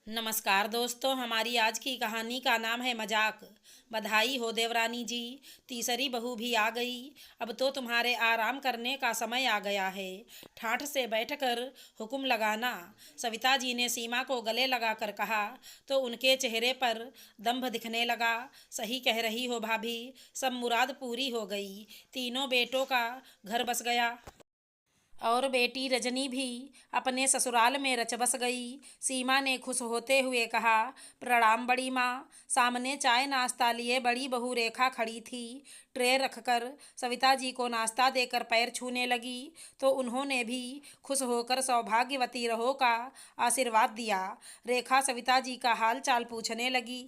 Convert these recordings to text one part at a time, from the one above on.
नमस्कार दोस्तों, हमारी आज की कहानी का नाम है मजाक। बधाई हो देवरानी जी, तीसरी बहू भी आ गई। अब तो तुम्हारे आराम करने का समय आ गया है। ठाठ से बैठकर हुक्म लगाना। सविता जी ने सीमा को गले लगाकर कहा तो उनके चेहरे पर दंभ दिखने लगा। सही कह रही हो भाभी, सब मुराद पूरी हो गई। तीनों बेटों का घर बस गया और बेटी रजनी भी अपने ससुराल में रच बस गई। सीमा ने खुश होते हुए कहा, प्रणाम बड़ी माँ। सामने चाय नाश्ता लिए बड़ी बहू रेखा खड़ी थी। ट्रे रखकर सविता जी को नाश्ता देकर पैर छूने लगी तो उन्होंने भी खुश होकर सौभाग्यवती रहो का आशीर्वाद दिया। रेखा सविता जी का हाल चाल पूछने लगी।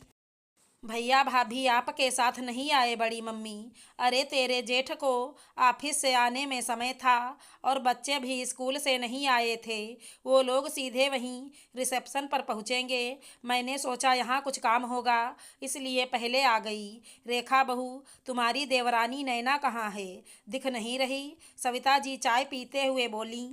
भैया भाभी आपके साथ नहीं आए बड़ी मम्मी? अरे तेरे जेठ को ऑफिस से आने में समय था और बच्चे भी स्कूल से नहीं आए थे। वो लोग सीधे वहीं रिसेप्शन पर पहुँचेंगे। मैंने सोचा यहाँ कुछ काम होगा, इसलिए पहले आ गई। रेखा बहू, तुम्हारी देवरानी नैना कहाँ है? दिख नहीं रही। सविता जी चाय पीते हुए बोली।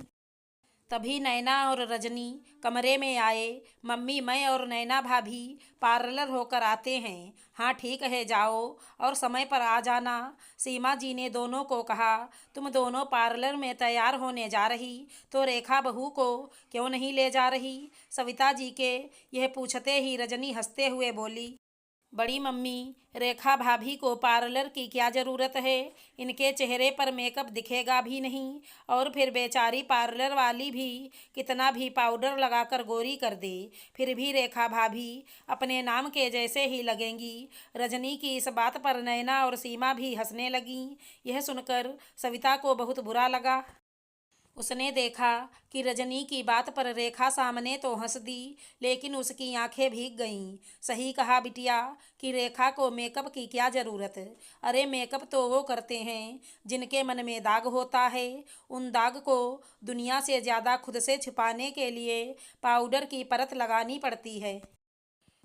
तभी नैना और रजनी कमरे में आए। मम्मी, मैं और नैना भाभी पार्लर होकर आते हैं। हाँ ठीक है, जाओ और समय पर आ जाना। सीमा जी ने दोनों को कहा, तुम दोनों पार्लर में तैयार होने जा रही तो रेखा बहू को क्यों नहीं ले जा रही? सविता जी के यह पूछते ही रजनी हंसते हुए बोली, बड़ी मम्मी, रेखा भाभी को पार्लर की क्या ज़रूरत है? इनके चेहरे पर मेकअप दिखेगा भी नहीं और फिर बेचारी पार्लर वाली भी कितना भी पाउडर लगाकर गोरी कर दे, फिर भी रेखा भाभी अपने नाम के जैसे ही लगेंगी। रजनी की इस बात पर नैना और सीमा भी हंसने लगीं। यह सुनकर सविता को बहुत बुरा लगा। उसने देखा कि रजनी की बात पर रेखा सामने तो हंस दी, लेकिन उसकी आंखें भीग गईं। सही कहा बिटिया कि रेखा को मेकअप की क्या ज़रूरत? अरे मेकअप तो वो करते हैं जिनके मन में दाग होता है। उन दाग को दुनिया से ज़्यादा खुद से छिपाने के लिए पाउडर की परत लगानी पड़ती है।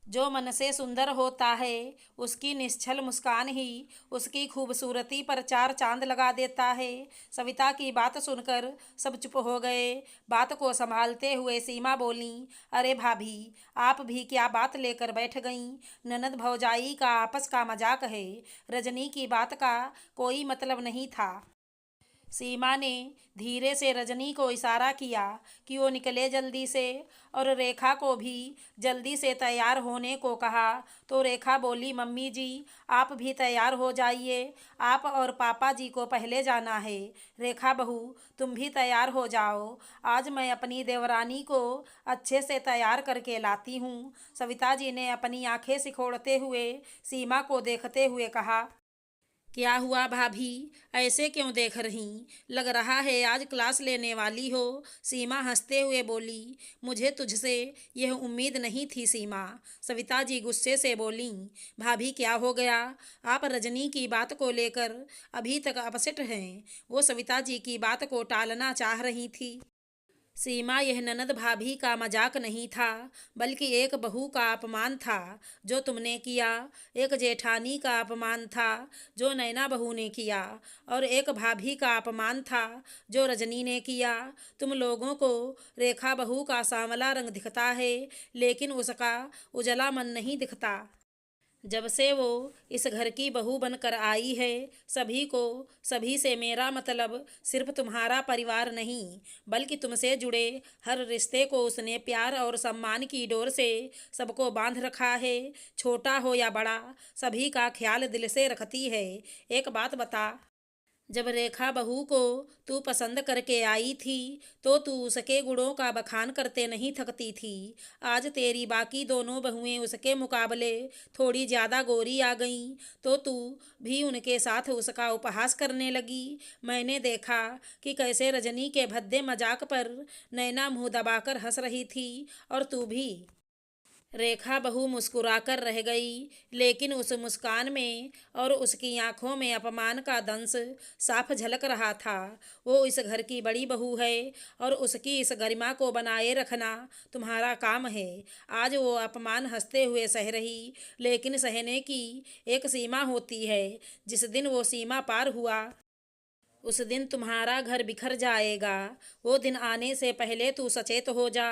जो मन से सुंदर होता है उसकी निश्छल मुस्कान ही उसकी खूबसूरती पर चार चांद लगा देता है। सविता की बात सुनकर सब चुप हो गए। बात को संभालते हुए सीमा बोली, अरे भाभी, आप भी क्या बात लेकर बैठ गईं? ननद भौजाई का आपस का मजाक है, रजनी की बात का कोई मतलब नहीं था। सीमा ने धीरे से रजनी को इशारा किया कि वो निकले जल्दी से और रेखा को भी जल्दी से तैयार होने को कहा तो रेखा बोली, मम्मी जी आप भी तैयार हो जाइए, आप और पापा जी को पहले जाना है। रेखा बहू, तुम भी तैयार हो जाओ, आज मैं अपनी देवरानी को अच्छे से तैयार करके लाती हूँ। सविता जी ने अपनी आंखें सिकोड़ते हुए सीमा को देखते हुए कहा, क्या हुआ भाभी, ऐसे क्यों देख रही? लग रहा है आज क्लास लेने वाली हो। सीमा हंसते हुए बोली, मुझे तुझसे यह उम्मीद नहीं थी सीमा। सविता जी गुस्से से बोली, भाभी क्या हो गया? आप रजनी की बात को लेकर अभी तक अपसेट हैं। वो सविता जी की बात को टालना चाह रही थी। सीमा, यह ननद भाभी का मजाक नहीं था, बल्कि एक बहू का अपमान था जो तुमने किया। एक जेठानी का अपमान था जो नैना बहू ने किया और एक भाभी का अपमान था जो रजनी ने किया। तुम लोगों को रेखा बहू का सांवला रंग दिखता है, लेकिन उसका उजला मन नहीं दिखता। जब से वो इस घर की बहू बनकर आई है, सभी को, सभी से मेरा मतलब सिर्फ तुम्हारा परिवार नहीं, बल्कि तुमसे जुड़े हर रिश्ते को उसने प्यार और सम्मान की डोर से सबको बांध रखा है। छोटा हो या बड़ा, सभी का ख्याल दिल से रखती है। एक बात बता, जब रेखा बहू को तू पसंद करके आई थी तो तू उसके गुणों का बखान करते नहीं थकती थी। आज तेरी बाकी दोनों बहुएं उसके मुकाबले थोड़ी ज़्यादा गोरी आ गईं तो तू भी उनके साथ उसका उपहास करने लगी। मैंने देखा कि कैसे रजनी के भद्दे मजाक पर नैना मुंह दबाकर हंस रही थी और तू भी। रेखा बहू मुस्कुराकर रह गई, लेकिन उस मुस्कान में और उसकी आंखों में अपमान का दंश साफ झलक रहा था। वो इस घर की बड़ी बहू है और उसकी इस गरिमा को बनाए रखना तुम्हारा काम है। आज वो अपमान हंसते हुए सह रही, लेकिन सहने की एक सीमा होती है। जिस दिन वो सीमा पार हुआ, उस दिन तुम्हारा घर बिखर जाएगा। वो दिन आने से पहले तू सचेत हो जा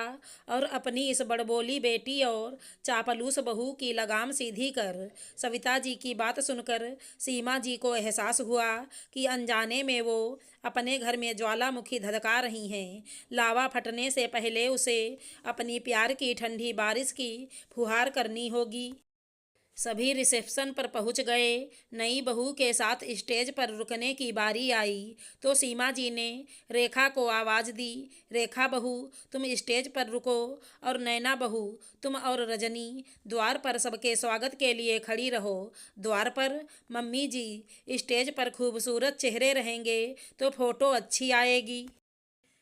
और अपनी इस बड़बोली बेटी और चापलूस बहू की लगाम सीधी कर। सविता जी की बात सुनकर सीमा जी को एहसास हुआ कि अनजाने में वो अपने घर में ज्वालामुखी धधका रही हैं। लावा फटने से पहले उसे अपनी प्यार की ठंडी बारिश की फुहार करनी होगी। सभी रिसेप्शन पर पहुंच गए। नई बहू के साथ स्टेज पर रुकने की बारी आई तो सीमा जी ने रेखा को आवाज़ दी, रेखा बहू तुम स्टेज पर रुको और नैना बहू तुम और रजनी द्वार पर सबके स्वागत के लिए खड़ी रहो। द्वार पर मम्मी जी, स्टेज पर खूबसूरत चेहरे रहेंगे तो फोटो अच्छी आएगी।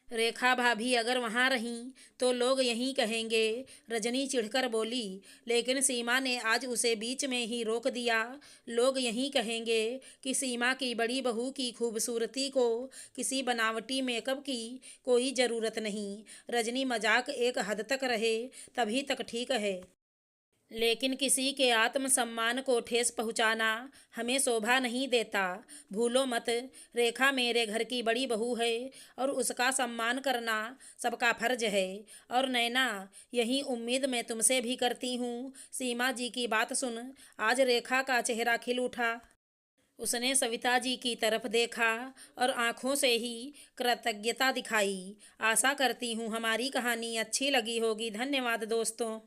रेखा भाभी अगर वहाँ रहीं तो लोग यहीं कहेंगे, रजनी चिढ़कर बोली। लेकिन सीमा ने आज उसे बीच में ही रोक दिया। लोग यहीं कहेंगे कि सीमा की बड़ी बहू की खूबसूरती को किसी बनावटी मेकअप की कोई ज़रूरत नहीं। रजनी मजाक एक हद तक रहे तभी तक ठीक है, लेकिन किसी के आत्मसम्मान को ठेस पहुंचाना हमें शोभा नहीं देता। भूलो मत, रेखा मेरे घर की बड़ी बहू है और उसका सम्मान करना सबका फर्ज है। और नैना, यही उम्मीद मैं तुमसे भी करती हूँ। सीमा जी की बात सुन आज रेखा का चेहरा खिल उठा। उसने सविता जी की तरफ देखा और आंखों से ही कृतज्ञता दिखाई। आशा करती हूँ हमारी कहानी अच्छी लगी होगी। धन्यवाद दोस्तों।